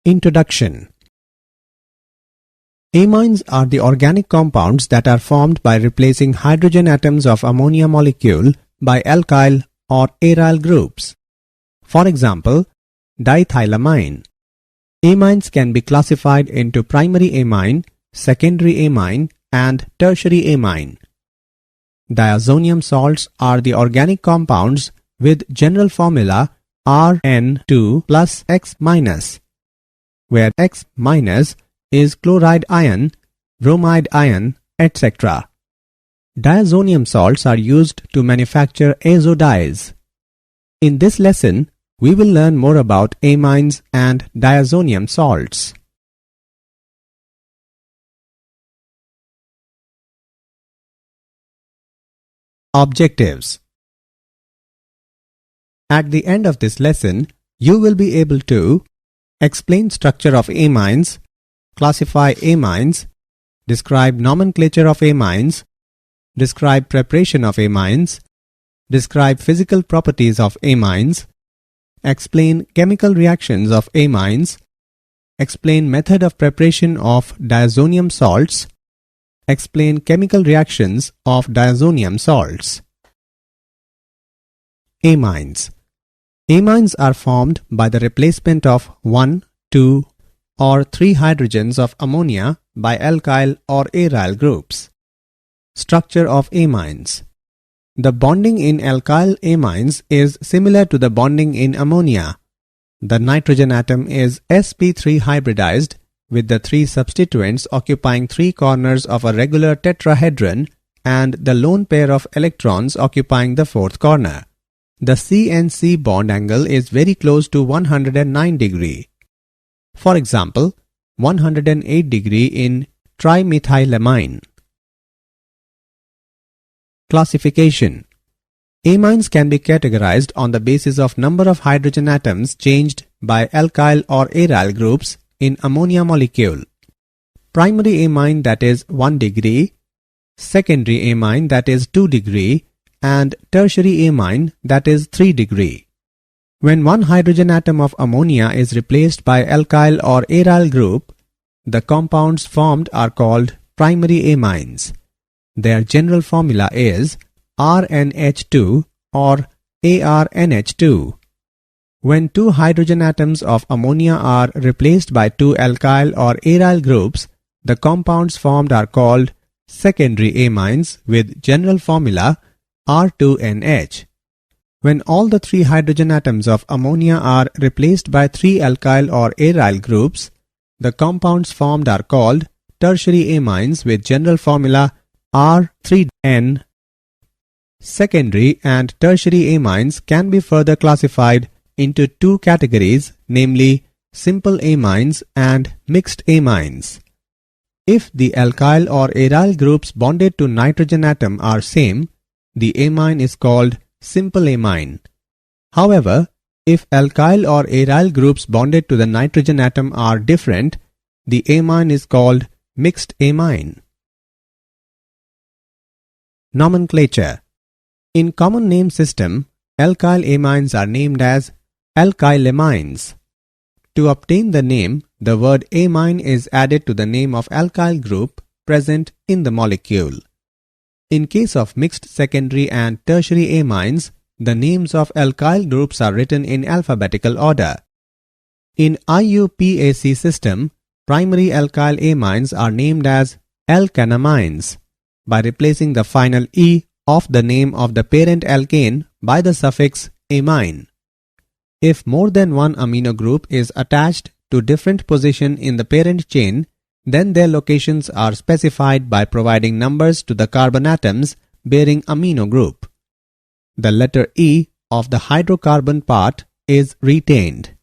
Introduction. Amines are the organic compounds that are formed by replacing hydrogen atoms of ammonia molecule by alkyl or aryl groups. For example, diethylamine. Amines can be classified into primary amine, secondary amine, and tertiary amine. Diazonium salts are the organic compounds with general formula Rn2 plus X-, where X- is chloride ion, bromide ion, etc. Diazonium salts are used to manufacture azo dyes. In this lesson, we will learn more about amines and diazonium salts. Objectives. At the end of this lesson, you will be able to explain structure of amines, classify amines, describe nomenclature of amines, describe preparation of amines, describe physical properties of amines, explain chemical reactions of amines, explain method of preparation of diazonium salts, explain chemical reactions of diazonium salts. Amines. Amines are formed by the replacement of 1, 2, or 3 hydrogens of ammonia by alkyl or aryl groups. Structure of amines. The bonding in alkyl amines is similar to the bonding in ammonia. The nitrogen atom is sp3 hybridized with the 3 substituents occupying 3 corners of a regular tetrahedron and the lone pair of electrons occupying the 4th corner. The C-N-C bond angle is very close to 109 degree. For example, 108 degree in trimethylamine. Classification. Amines can be categorized on the basis of number of hydrogen atoms changed by alkyl or aryl groups in ammonia molecule. Primary amine, that is 1 degree, secondary amine, that is 2 degree, and tertiary amine, that is 3 degree. When one hydrogen atom of ammonia is replaced by alkyl or aryl group, the compounds formed are called primary amines. Their general formula is RNH2 or ARNH2. When 2 hydrogen atoms of ammonia are replaced by 2 alkyl or aryl groups, the compounds formed are called secondary amines with general formula R2NH. When all the 3 hydrogen atoms of ammonia are replaced by 3 alkyl or aryl groups, the compounds formed are called tertiary amines with general formula R3N. Secondary and tertiary amines can be further classified into 2 categories, namely simple amines and mixed amines. If the alkyl or aryl groups bonded to nitrogen atom are same, the amine is called simple amine. However, if alkyl or aryl groups bonded to the nitrogen atom are different, the amine is called mixed amine. Nomenclature. In common name system, alkyl amines are named as alkylamines. To obtain the name, the word amine is added to the name of alkyl group present in the molecule. In case of mixed secondary and tertiary amines, the names of alkyl groups are written in alphabetical order. In IUPAC system, primary alkyl amines are named as alkanamines by replacing the final E of the name of the parent alkane by the suffix amine. If more than one amino group is attached to different position in the parent chain, then their locations are specified by providing numbers to the carbon atoms bearing amino group. The letter E of the hydrocarbon part is retained.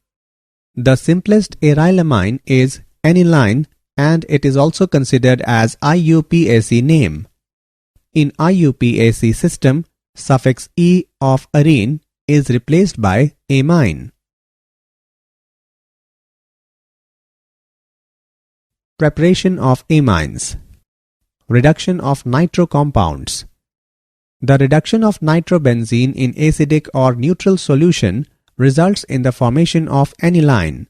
The simplest arylamine is aniline and it is also considered as IUPAC name. In IUPAC system, suffix E of arene is replaced by amine. Preparation of amines. Reduction of nitro compounds. The reduction of nitrobenzene in acidic or neutral solution results in the formation of aniline.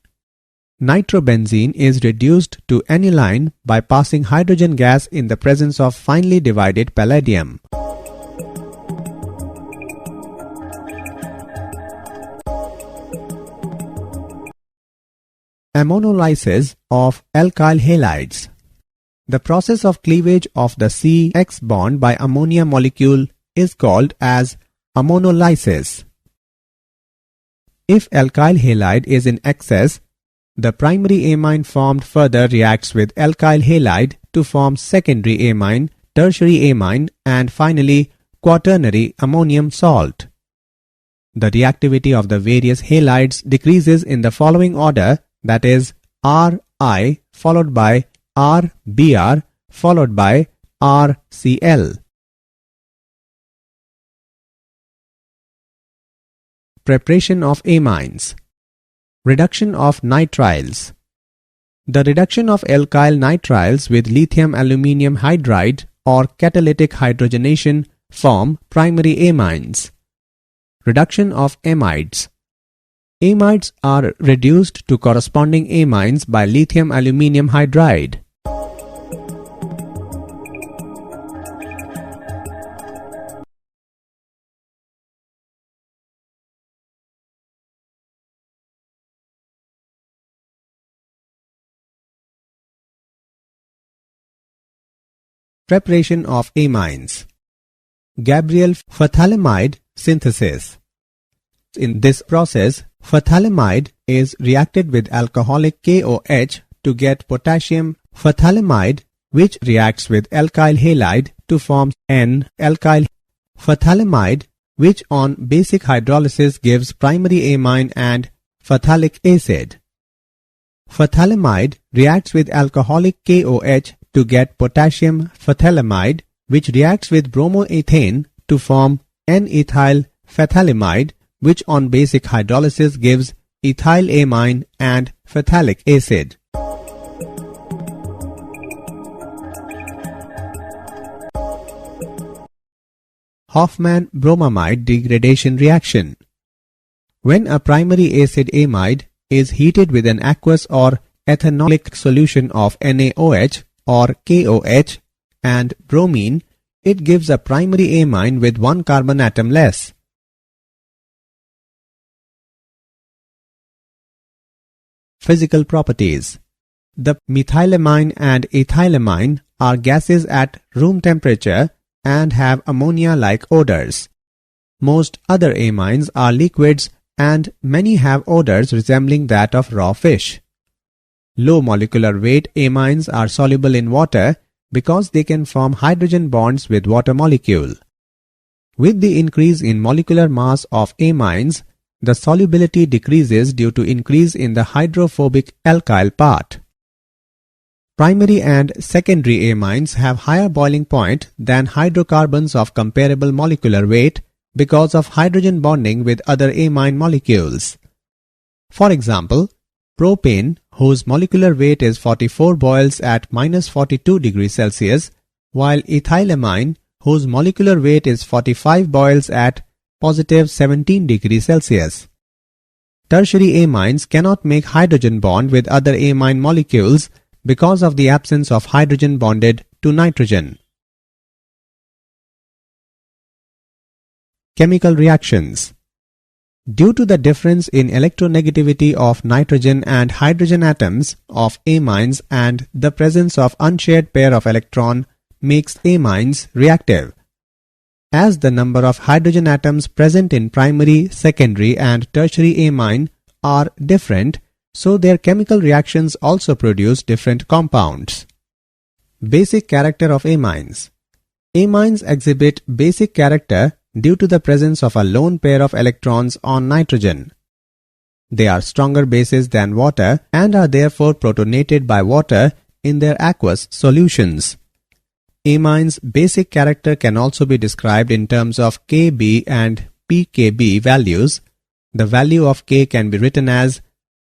Nitrobenzene is reduced to aniline by passing hydrogen gas in the presence of finely divided palladium. Ammonolysis of alkyl halides. The process of cleavage of the CX bond by ammonia molecule is called as ammonolysis. If alkyl halide is in excess, the primary amine formed further reacts with alkyl halide to form secondary amine, tertiary amine, and finally quaternary ammonium salt. The reactivity of the various halides decreases in the following order, that is Ri followed by Rbr followed by RCl. Preparation of amines. Reduction of nitriles. The reduction of alkyl nitriles with lithium aluminium hydride or catalytic hydrogenation form primary amines. Reduction of amides. Amides are reduced to corresponding amines by lithium aluminium hydride. Preparation of amines. Gabriel phthalimide synthesis. In this process, phthalimide is reacted with alcoholic KOH to get potassium phthalimide, which reacts with alkyl halide to form N-alkyl phthalimide, which on basic hydrolysis gives primary amine and phthalic acid. Phthalimide reacts with alcoholic KOH to get potassium phthalimide, which reacts with bromoethane to form N-ethyl phthalimide, which on basic hydrolysis gives ethylamine and phthalic acid. Hofmann-bromamide degradation reaction. When a primary acid amide is heated with an aqueous or ethanolic solution of NaOH or KOH and bromine, it gives a primary amine with one carbon atom less. Physical properties. The methylamine and ethylamine are gases at room temperature and have ammonia-like odors. Most other amines are liquids and many have odors resembling that of raw fish. Low molecular weight amines are soluble in water because they can form hydrogen bonds with water molecule. With the increase in molecular mass of amines, the solubility decreases due to increase in the hydrophobic alkyl part. Primary and secondary amines have higher boiling point than hydrocarbons of comparable molecular weight because of hydrogen bonding with other amine molecules. For example, propane, whose molecular weight is 44, boils at -42 degrees Celsius, while ethylamine, whose molecular weight is 45, boils at +17 degrees Celsius. Tertiary amines cannot make hydrogen bond with other amine molecules because of the absence of hydrogen bonded to nitrogen. Chemical reactions. Due to the difference in electronegativity of nitrogen and hydrogen atoms of amines and the presence of unshared pair of electron makes amines reactive. As the number of hydrogen atoms present in primary, secondary and tertiary amine are different, so their chemical reactions also produce different compounds. Basic character of amines. Amines exhibit basic character due to the presence of a lone pair of electrons on nitrogen. They are stronger bases than water and are therefore protonated by water in their aqueous solutions. Amines' basic character can also be described in terms of Kb and pKb values. The value of K can be written as,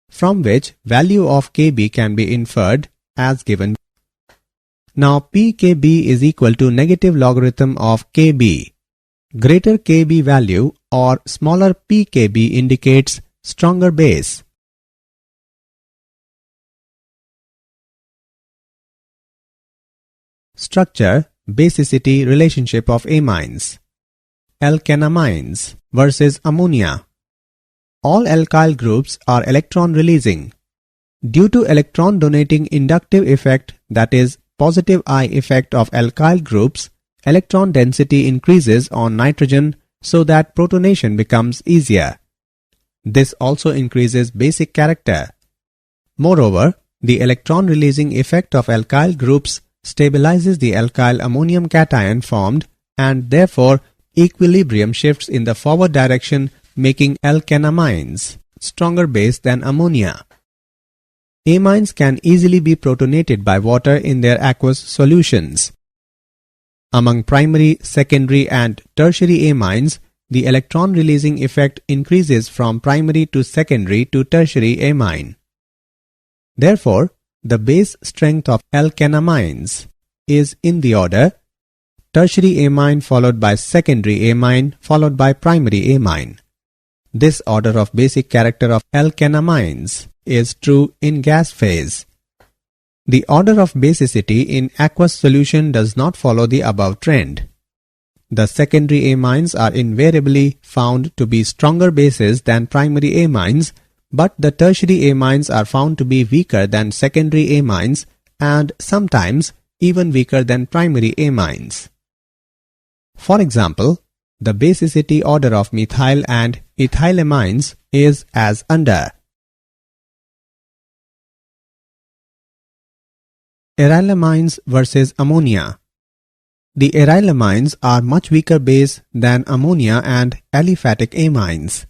from which value of Kb can be inferred as given. Now pKb is equal to negative logarithm of Kb. Greater Kb value or smaller pKb indicates stronger base. Structure, basicity relationship of amines. Alkanamines versus ammonia. All alkyl groups are electron releasing. Due to electron donating inductive effect, that is positive I effect of alkyl groups, electron density increases on nitrogen so that protonation becomes easier. This also increases basic character. Moreover, the electron releasing effect of alkyl groups stabilizes the alkyl ammonium cation formed, and therefore equilibrium shifts in the forward direction, making alkanamines stronger base than ammonia. Amines can easily be protonated by water in their aqueous solutions. Among primary, secondary and tertiary amines, the electron releasing effect increases from primary to secondary to tertiary amine. Therefore, the base strength of alkanamines is in the order tertiary amine followed by secondary amine followed by primary amine. This order of basic character of alkanamines is true in gas phase. The order of basicity in aqueous solution does not follow the above trend. The secondary amines are invariably found to be stronger bases than primary amines, but the tertiary amines are found to be weaker than secondary amines and sometimes even weaker than primary amines. For example, the basicity order of methyl and ethylamines is as under. Arylamines versus ammonia. The arylamines are much weaker base than ammonia and aliphatic amines.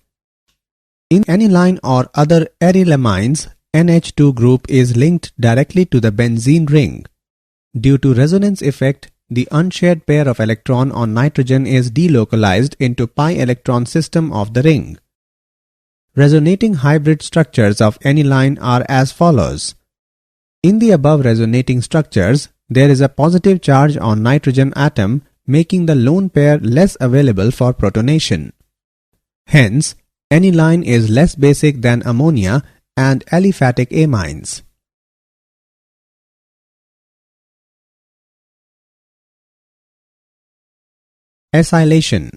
In aniline or other arylamines, NH2 group is linked directly to the benzene ring. Due to resonance effect, the unshared pair of electron on nitrogen is delocalized into pi electron system of the ring. Resonating hybrid structures of aniline are as follows. In the above resonating structures, there is a positive charge on nitrogen atom, making the lone pair less available for protonation. Hence, aniline is less basic than ammonia and aliphatic amines. Acylation.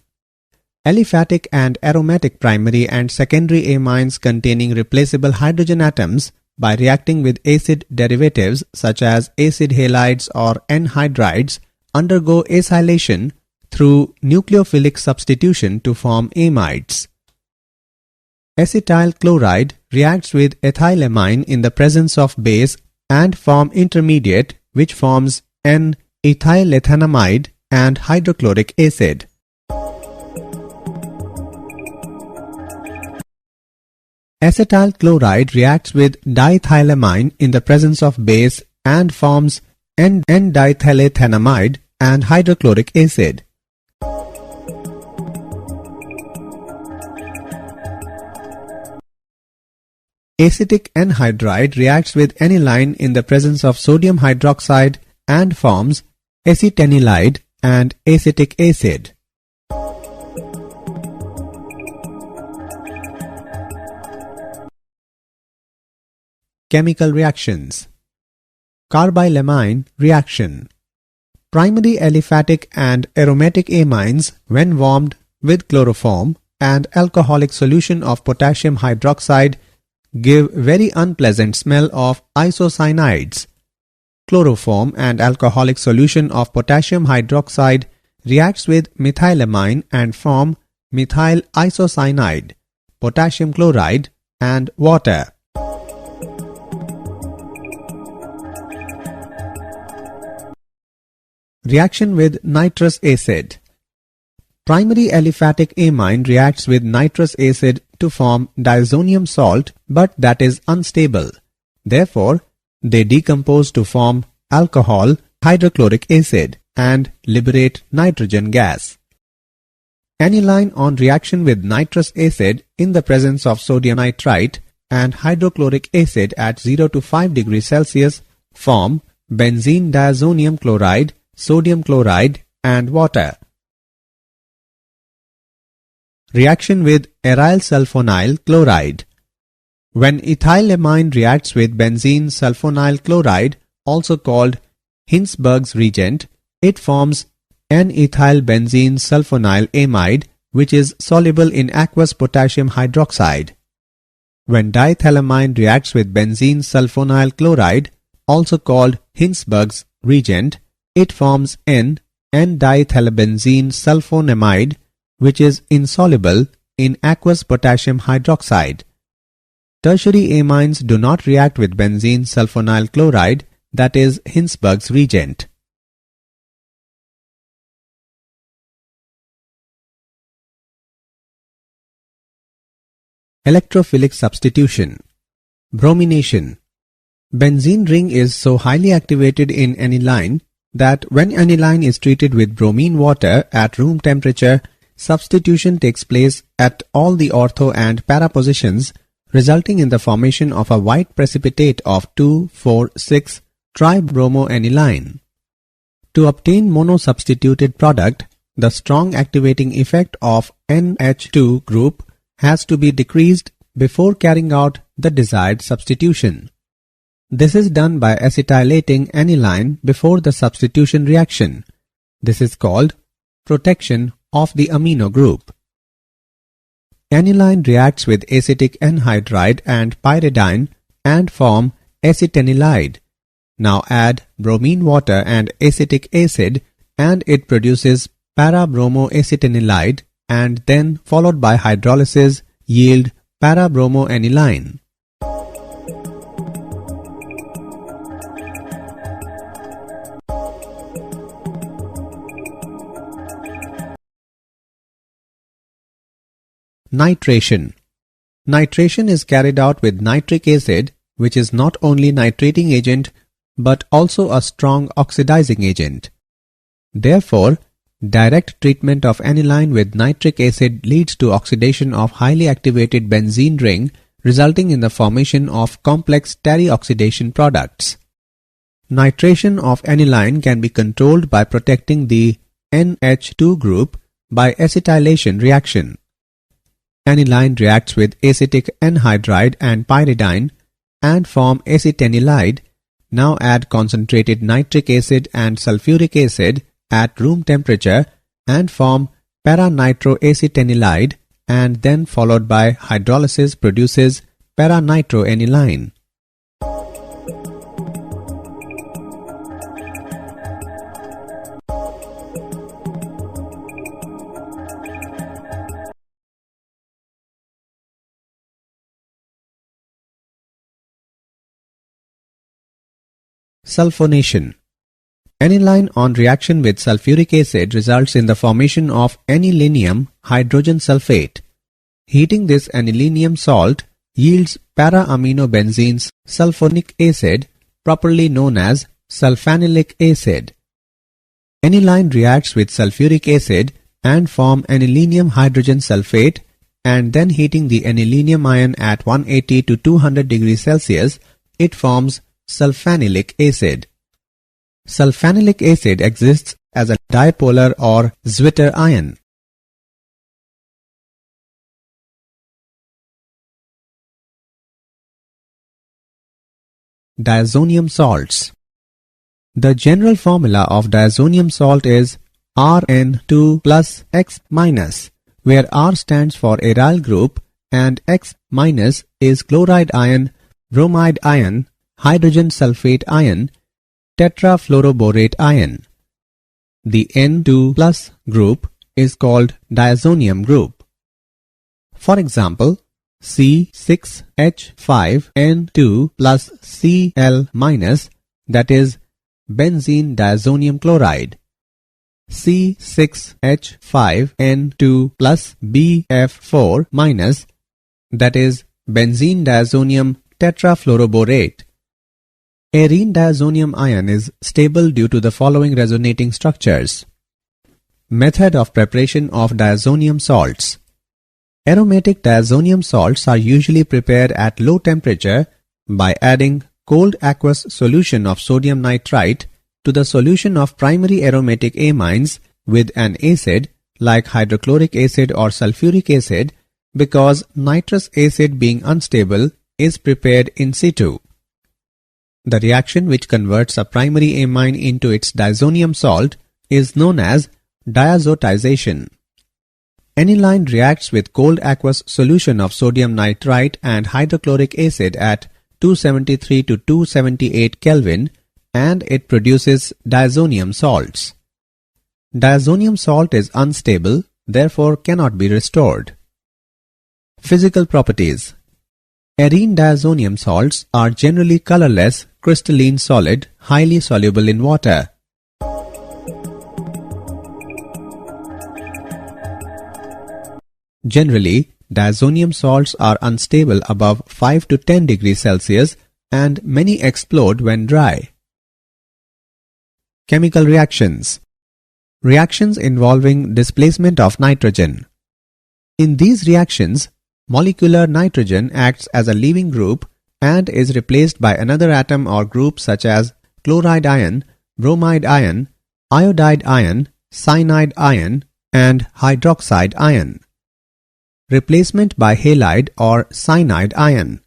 Aliphatic and aromatic primary and secondary amines containing replaceable hydrogen atoms by reacting with acid derivatives such as acid halides or anhydrides undergo acylation through nucleophilic substitution to form amides. Acetyl chloride reacts with ethylamine in the presence of base and form intermediate which forms N-ethylethanamide and hydrochloric acid. Acetyl chloride reacts with diethylamine in the presence of base and forms N-diethylethanamide and hydrochloric acid. Acetic anhydride reacts with aniline in the presence of sodium hydroxide and forms acetanilide and acetic acid. Chemical reactions. Carbylamine reaction. Primary aliphatic and aromatic amines, when warmed with chloroform and alcoholic solution of potassium hydroxide, give very unpleasant smell of isocyanides. Chloroform and alcoholic solution of potassium hydroxide reacts with methylamine and form methyl isocyanide, potassium chloride and water. Reaction with nitrous acid. Primary aliphatic amine reacts with nitrous acid to form diazonium salt, but that is unstable. Therefore, they decompose to form alcohol, hydrochloric acid, and liberate nitrogen gas. Aniline on reaction with nitrous acid in the presence of sodium nitrite and hydrochloric acid at 0 to 5 degrees Celsius form benzene diazonium chloride, sodium chloride and water. Reaction with aryl sulfonyl chloride. When ethylamine reacts with benzene sulfonyl chloride, also called Hinsberg's reagent, it forms N-ethylbenzene sulfonyl amide, which is soluble in aqueous potassium hydroxide. When diethylamine reacts with benzene sulfonyl chloride, also called Hinsberg's reagent, it forms N-diethylbenzene sulfonamide, which is insoluble in aqueous potassium hydroxide. Tertiary amines do not react with benzene sulfonyl chloride, that is Hinsberg's reagent. Electrophilic substitution. Bromination. Benzene ring is so highly activated in aniline that when aniline is treated with bromine water at room temperature, substitution takes place at all the ortho and para positions, resulting in the formation of a white precipitate of 2,4,6-tribromoaniline. To obtain mono-substituted product, the strong activating effect of NH2 group has to be decreased before carrying out the desired substitution. This is done by acetylating aniline before the substitution reaction. This is called protection of the amino group. Aniline reacts with acetic anhydride and pyridine and form acetanilide. Now add bromine water and acetic acid and it produces para-bromoacetanilide, and then followed by hydrolysis yield para-bromoaniline. Nitration. Nitration is carried out with nitric acid, which is not only nitrating agent but also a strong oxidizing agent. Therefore, direct treatment of aniline with nitric acid leads to oxidation of highly activated benzene ring, resulting in the formation of complex terioxidation products. Nitration of aniline can be controlled by protecting the NH2 group by acetylation reaction. Aniline reacts with acetic anhydride and pyridine and form acetanilide. Now add concentrated nitric acid and sulfuric acid at room temperature and form para-nitroacetanilide, and then followed by hydrolysis produces para-nitroaniline. Sulfonation. Aniline on reaction with sulfuric acid results in the formation of anilinium hydrogen sulfate. Heating this anilinium salt yields para-aminobenzenes sulfonic acid, properly known as sulfanilic acid. Aniline reacts with sulfuric acid and form anilinium hydrogen sulfate, and then heating the anilinium ion at 180 to 200 degrees Celsius, it forms sulfanilic acid. Sulfanilic acid exists as a dipolar or Zwitter ion. Diazonium salts. The general formula of diazonium salt is Rn2 plus X minus, where R stands for aryl group and X minus is chloride ion, bromide ion, hydrogen sulfate ion, tetrafluoroborate ion. The N2 plus group is called diazonium group. For example, C6H5N2 plus Cl minus, that is benzene diazonium chloride. C6H5N2 plus BF4 minus, that is benzene diazonium tetrafluoroborate. Arene diazonium ion is stable due to the following resonating structures. Method of preparation of diazonium salts. Aromatic diazonium salts are usually prepared at low temperature by adding cold aqueous solution of sodium nitrite to the solution of primary aromatic amines with an acid like hydrochloric acid or sulfuric acid, because nitrous acid being unstable is prepared in situ. The reaction which converts a primary amine into its diazonium salt is known as diazotization. Aniline reacts with cold aqueous solution of sodium nitrite and hydrochloric acid at 273 to 278 Kelvin and it produces diazonium salts. Diazonium salt is unstable, therefore cannot be restored. Physical properties. Arene diazonium salts are generally colorless, crystalline solid, highly soluble in water. Generally, diazonium salts are unstable above 5 to 10 degrees Celsius and many explode when dry. Chemical reactions. Reactions involving displacement of nitrogen. In these reactions, molecular nitrogen acts as a leaving group and is replaced by another atom or group such as chloride ion, bromide ion, iodide ion, cyanide ion, and hydroxide ion. Replacement by halide or cyanide ion.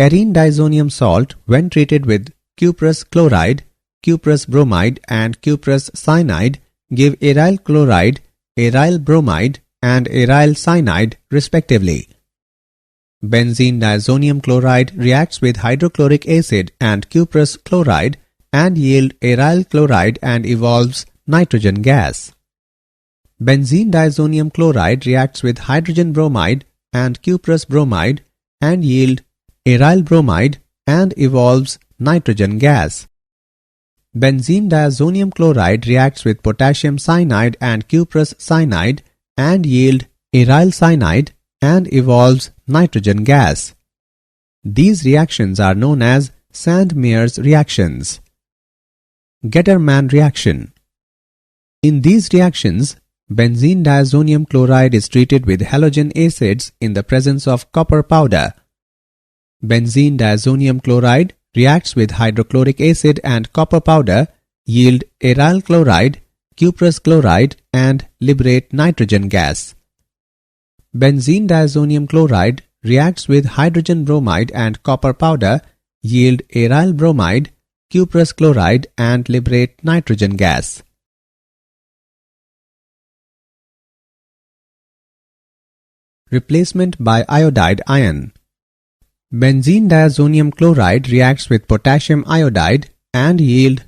Arene diazonium salt, when treated with cuprous chloride, cuprous bromide, and cuprous cyanide, give aryl chloride, aryl bromide, and aryl cyanide respectively. Benzene diazonium chloride reacts with hydrochloric acid and cuprous chloride and yield aryl chloride and evolves nitrogen gas. Benzene diazonium chloride reacts with hydrogen bromide and cuprous bromide and yield aryl bromide and evolves nitrogen gas. Benzene diazonium chloride reacts with potassium cyanide and cuprous cyanide and yield aryl cyanide and evolves nitrogen gas. These reactions are known as Sand-Meier's reactions. Gettermann reaction. In these reactions, benzene diazonium chloride is treated with halogen acids in the presence of copper powder. Benzene diazonium chloride reacts with hydrochloric acid and copper powder, yield aryl chloride, cuprous chloride, and liberate nitrogen gas. Benzene diazonium chloride reacts with hydrogen bromide and copper powder, yield aryl bromide, cuprous chloride, and liberate nitrogen gas. Replacement by iodide ion. Benzene diazonium chloride reacts with potassium iodide and yield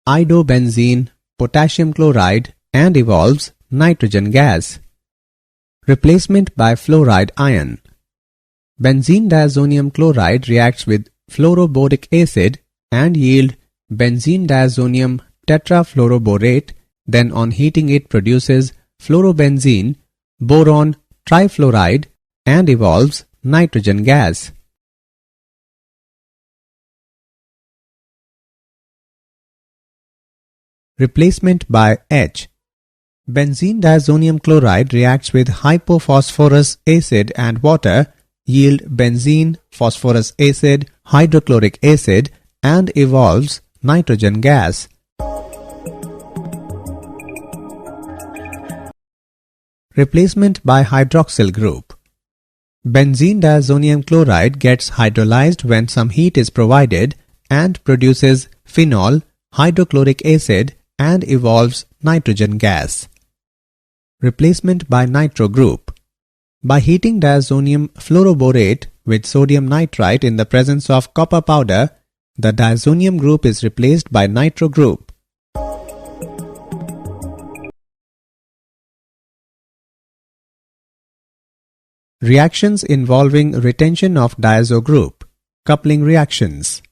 iodobenzene, potassium chloride, and evolves nitrogen gas. Replacement by fluoride ion. Benzene diazonium chloride reacts with fluoroboric acid and yield benzene diazonium tetrafluoroborate, then on heating it produces fluorobenzene, boron trifluoride, and evolves nitrogen gas. Replacement by H. Benzene diazonium chloride reacts with hypophosphorus acid and water, yield benzene, phosphorus acid, hydrochloric acid, and evolves nitrogen gas. Replacement by hydroxyl group. Benzene diazonium chloride gets hydrolyzed when some heat is provided and produces phenol, hydrochloric acid, and evolves nitrogen gas. Replacement by nitro group. By heating diazonium fluoroborate with sodium nitrite in the presence of copper powder, the diazonium group is replaced by nitro group. Reactions involving retention of diazo group. Coupling reactions.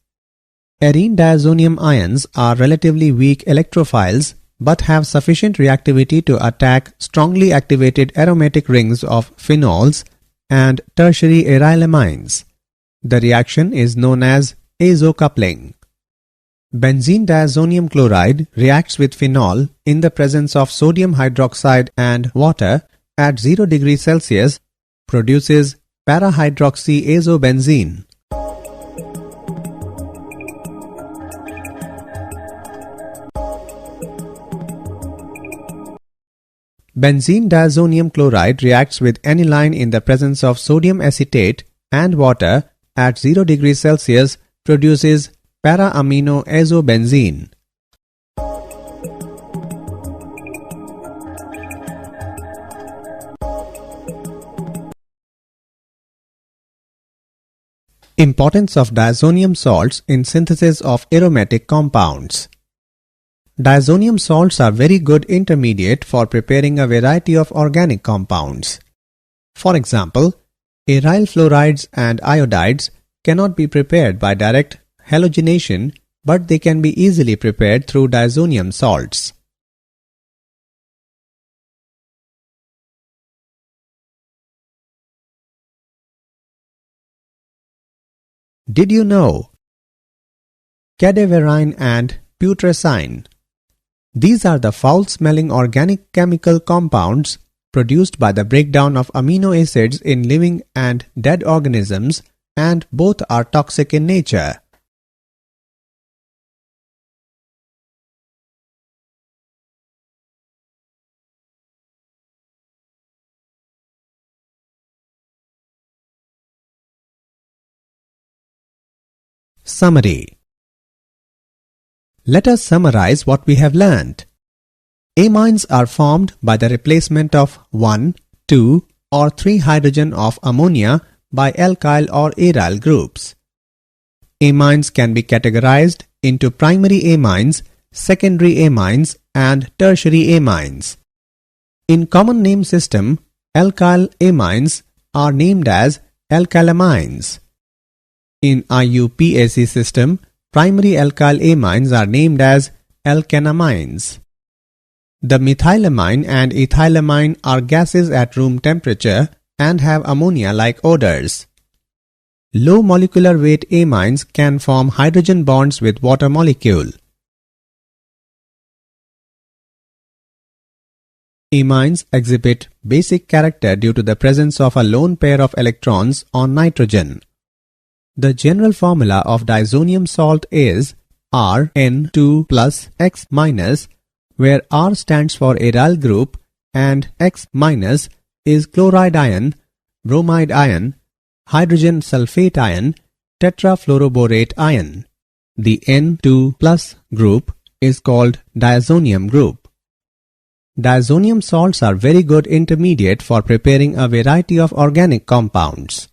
Arene diazonium ions are relatively weak electrophiles but have sufficient reactivity to attack strongly activated aromatic rings of phenols and tertiary arylamines. The reaction is known as azo-coupling. Benzene diazonium chloride reacts with phenol in the presence of sodium hydroxide and water at 0 degrees Celsius, produces parahydroxyazobenzene. Benzene diazonium chloride reacts with aniline in the presence of sodium acetate and water at 0 degrees Celsius, produces para-aminoazobenzene. Importance of diazonium salts in synthesis of aromatic compounds. Diazonium salts are very good intermediate for preparing a variety of organic compounds. For example, aryl fluorides and iodides cannot be prepared by direct halogenation, but they can be easily prepared through diazonium salts. Did you know? Cadaverine and putrescine. These are the foul-smelling organic chemical compounds produced by the breakdown of amino acids in living and dead organisms, and both are toxic in nature. Summary. Let us summarize what we have learned. Amines are formed by the replacement of 1, 2 or 3 hydrogen of ammonia by alkyl or aryl groups. Amines can be categorized into primary amines, secondary amines and tertiary amines. In common name system, alkyl amines are named as alkylamines. In IUPAC system, primary alkyl amines are named as alkanamines. The methylamine and ethylamine are gases at room temperature and have ammonia-like odors. Low molecular weight amines can form hydrogen bonds with water molecule. Amines exhibit basic character due to the presence of a lone pair of electrons on nitrogen. The general formula of diazonium salt is Rn2 plus X minus, where R stands for aryl group and X minus is chloride ion, bromide ion, hydrogen sulfate ion, tetrafluoroborate ion. The N2 plus group is called diazonium group. Diazonium salts are very good intermediate for preparing a variety of organic compounds.